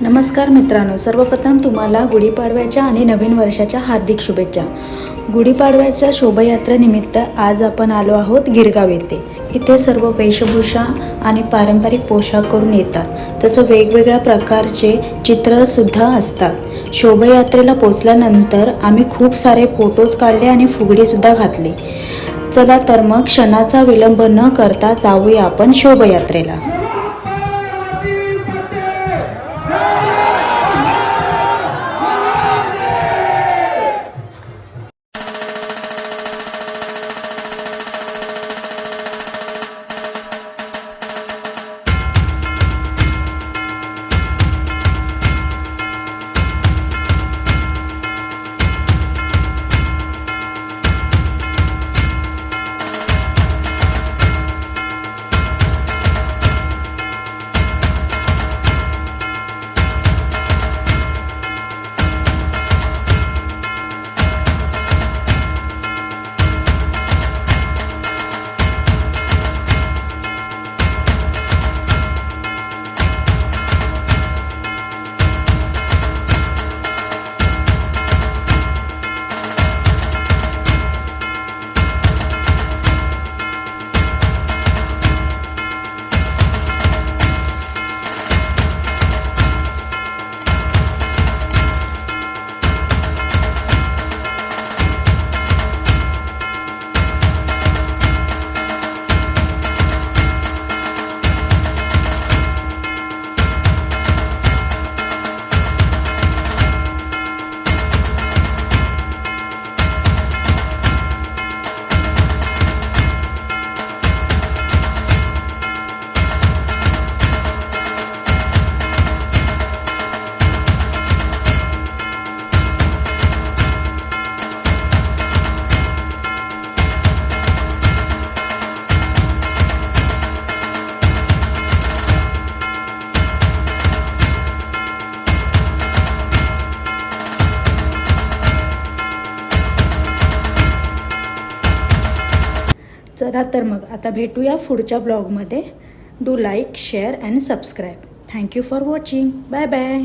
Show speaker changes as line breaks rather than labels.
नमस्कार मित्रांनो, सर्वप्रथम तुम्हाला गुढीपाडव्याच्या आणि नवीन वर्षाच्या हार्दिक शुभेच्छा। गुढीपाडव्याच्या शोभायात्रेनिमित्त आज आपण आलो आहोत गिरगाव येथे। इथे सर्व वेशभूषा आणि पारंपरिक पोशाख करून येतात। तसं वेगवेगळ्या प्रकारचे चित्र सुद्धा असतात। शोभायात्रेला पोहोचल्यानंतर आम्ही खूप सारे फोटोज काढले आणि फुगडी सुद्धा घातली। चला तर मग क्षणाचा विलंब न करता जाऊया आपण शोभायात्रेला। चला तर मग आता भेटूया पुढच्या ब्लॉगमध्ये। Do like, share and subscribe. Thank you for watching. Bye bye.